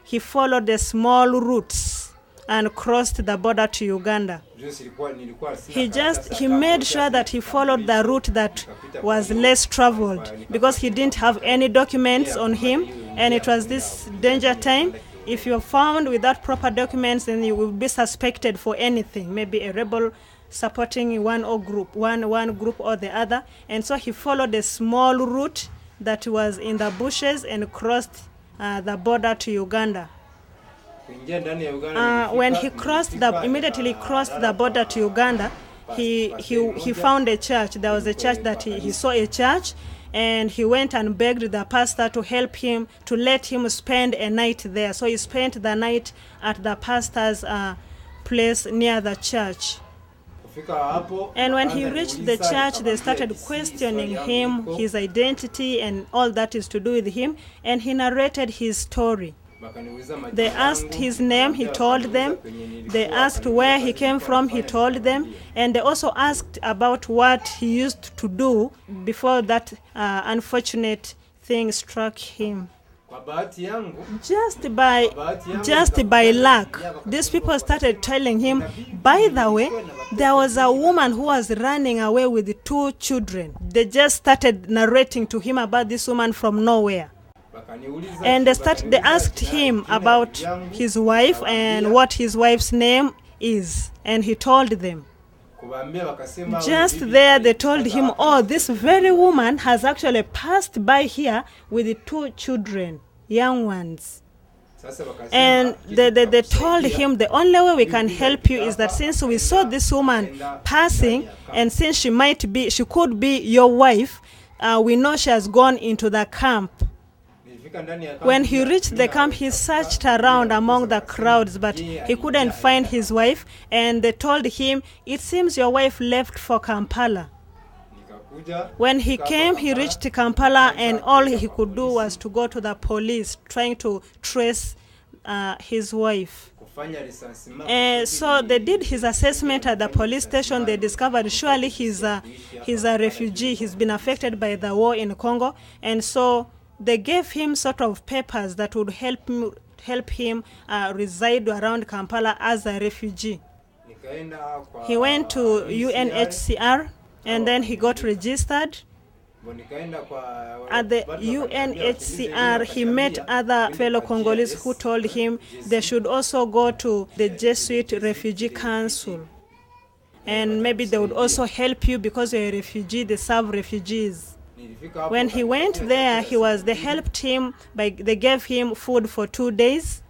He followed the small routes and crossed the border to Uganda. He made sure that he followed the route that was less traveled because he didn't have any documents on him, and it was this danger time. If you're found without proper documents, then you will be suspected for anything, maybe a rebel supporting one group or the other. And so he followed a small route that was in the bushes and crossed the border to Uganda. When he immediately crossed the border to Uganda, he found a church. There was a church that he saw a church, and he went and begged the pastor to help him, to let him spend a night there. So he spent the night at the pastor's place near the church. And when he reached the church, they started questioning him, his identity and all that is to do with him, and he narrated his story. They asked his name, he told them. They asked where he came from, he told them. And they also asked about what he used to do before that unfortunate thing struck him. Just by luck, these people started telling him, by the way, there was a woman who was running away with 2 children. They just started narrating to him about this woman from nowhere. And they asked him about his wife and what his wife's name is. And he told them. Just there they told him, oh, this very woman has actually passed by here with 2 children, young ones. And they told him the only way we can help you is that since we saw this woman passing, and since she could be your wife, we know she has gone into the camp. When he reached the camp, he searched around among the crowds, but he couldn't find his wife. And they told him, it seems your wife left for Kampala. When he came, he reached Kampala, and all he could do was to go to the police, trying to trace his wife. So they did his assessment at the police station. They discovered surely he's a refugee. He's been affected by the war in Congo. And so they gave him sort of papers that would help him reside around Kampala as a refugee. He went to UNHCR, and then he got registered. At the UNHCR, he met other fellow Congolese who told him they should also go to the Jesuit Refugee Council. And maybe they would also help you because you're a refugee, they serve refugees. When he went there, they helped him they gave him food for 2 days.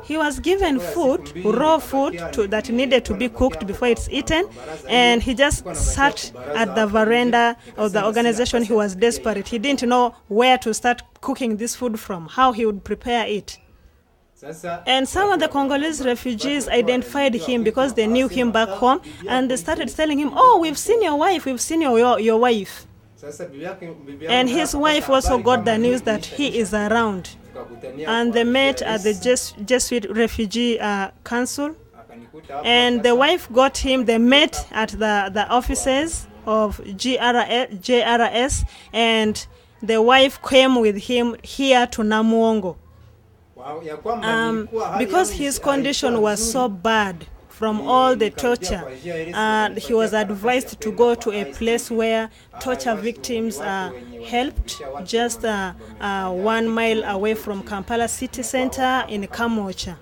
He was given food, raw food that needed to be cooked before it's eaten, and he just sat at the veranda of the organization. He was desperate. He didn't know where to start cooking this food from, how he would prepare it. And some of the Congolese refugees identified him because they knew him back home, and they started telling him, oh, we've seen your wife, we've seen your wife. And his wife also got the news that he is around. And they met at the Jesuit Refugee Council. And the wife got him, they met at the offices of JRS, and the wife came with him here to Namuongo. Because his condition was so bad from all the torture, he was advised to go to a place where torture victims are helped, just 1 mile away from Kampala city center in Kamocha.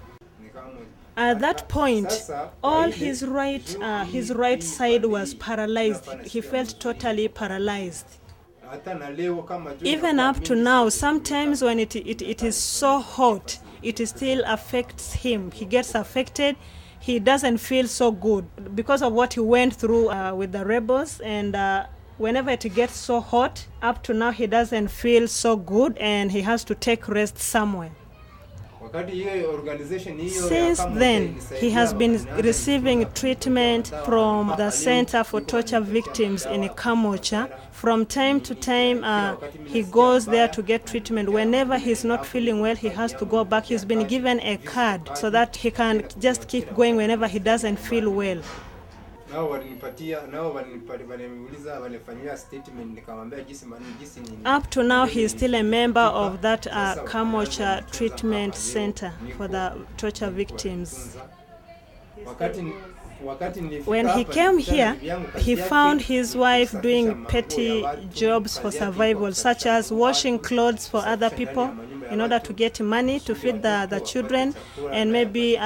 At that point, all his right side was paralyzed. He felt totally paralyzed. Even up to now, sometimes when it is so hot, it still affects him. He gets affected. He doesn't feel so good because of what he went through with the rebels. And whenever it gets so hot, up to now, he doesn't feel so good, and he has to take rest somewhere. Since then, he has been receiving treatment from the Center for Torture Victims in Kamocha. From time to time, he goes there to get treatment. Whenever he's not feeling well, he has to go back. He's been given a card so that he can just keep going whenever he doesn't feel well. Up to now, he is still a member of that Kamocha treatment center for the torture victims. When he came here, he found his wife doing petty jobs for survival, such as washing clothes for other people in order to get money to feed the children, and maybe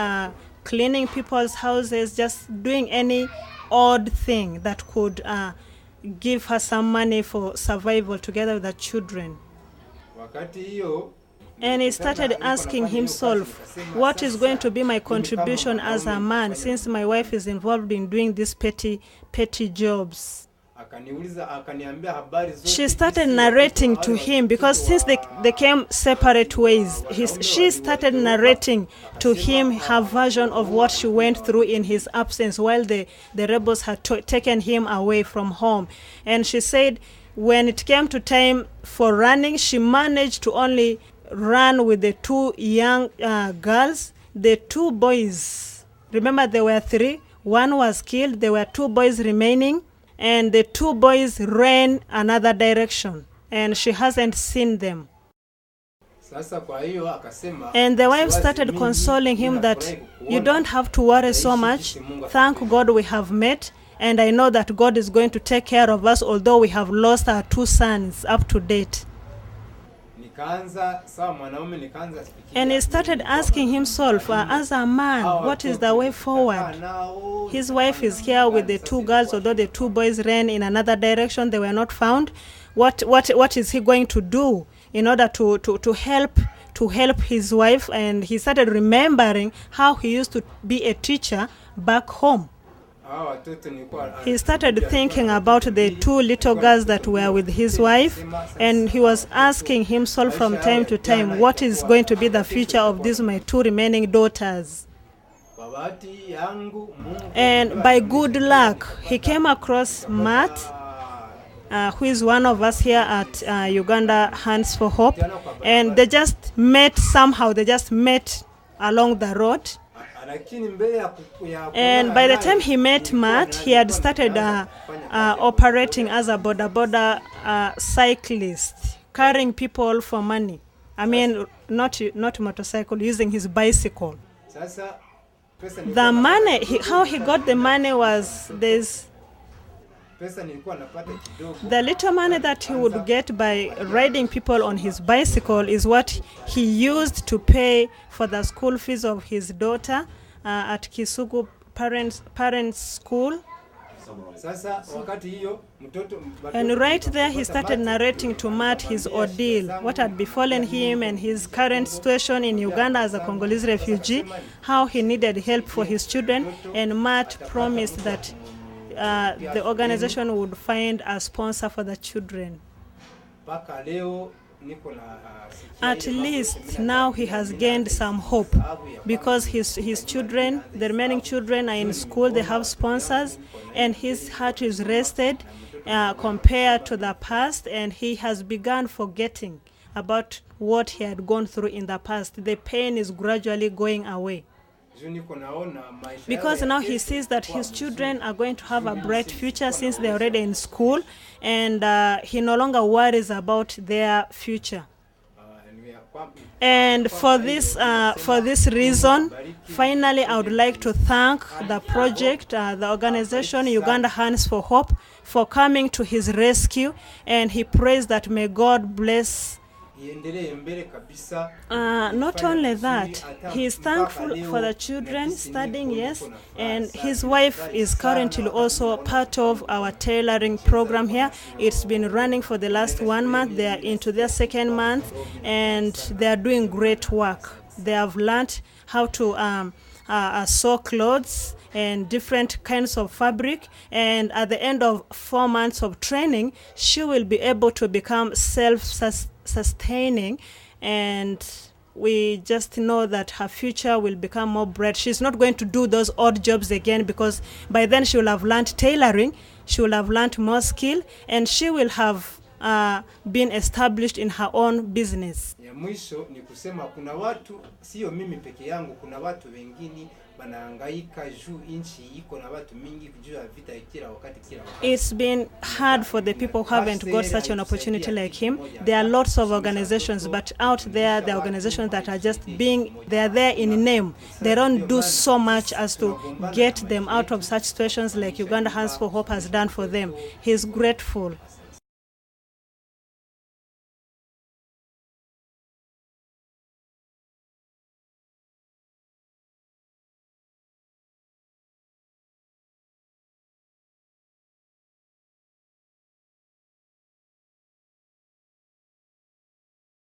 cleaning people's houses, just doing any odd thing that could give her some money for survival together with the children. And he started asking himself, what is going to be my contribution as a man, since my wife is involved in doing these petty jobs? She started narrating to him, because since they came separate ways, she started narrating to him her version of what she went through in his absence while the rebels had taken him away from home. And she said when it came to time for running, she managed to only run with the two young girls. The two boys, remember there were three, one was killed, there were two boys remaining, and the two boys ran another direction, and she hasn't seen them. And the wife started consoling him that you don't have to worry so much. Thank God we have met, and I know that God is going to take care of us, although we have lost our two sons up to date. And he started asking himself, as a man, what is the way forward? His wife is here with the two girls, although the two boys ran in another direction, they were not found. What is he going to do in order to help his wife? And he started remembering how he used to be a teacher back home. He started thinking about the two little girls that were with his wife, and he was asking himself from time to time, what is going to be the future of these my two remaining daughters? And by good luck, he came across Matt, who is one of us here at Uganda Hands for Hope, and they just met somehow. They just met along the road. And by the time he met Matt, he had started operating as a border cyclist, carrying people for money. I mean, not motorcycle, using his bicycle. The money, how he got the money was this. The little money that he would get by riding people on his bicycle is what he used to pay for the school fees of his daughter at Kisugu parents' school. And right there he started narrating to Matt his ordeal, what had befallen him and his current situation in Uganda as a Congolese refugee, how he needed help for his children, and Matt promised that the organization would find a sponsor for the children. At least now he has gained some hope, because his children, the remaining children, are in school, they have sponsors, and his heart is rested compared to the past, and he has begun forgetting about what he had gone through in the past. The pain is gradually going away, because now he sees that his children are going to have a bright future since they're already in school, and he no longer worries about their future. And for this reason, finally, I would like to thank the project, the organization Uganda Hands for Hope, for coming to his rescue, and he prays that may God bless. Not only that, he is thankful for the children studying, yes, and his wife is currently also part of our tailoring program here. It's been running for the last 1 month. They are into their second month, and they are doing great work. They have learned how to sew clothes and different kinds of fabric, and at the end of 4 months of training, she will be able to become self-sustaining, and we just know that her future will become more bright. She's not going to do those odd jobs again, because by then she will have learned tailoring, she will have learned more skill, and she will have been established in her own business. Ya mwisho ni kusema kuna watu sio mimi peke yangu, kuna watu wengine wanahangaika juu inchi iko na watu mingi kujua vita kila wakati. It's been hard for the people who haven't got such an opportunity like him. There are lots of organizations, but out there, the organizations that are just they are there in name. They don't do so much as to get them out of such situations like Uganda Hands for Hope has done for them. He's grateful.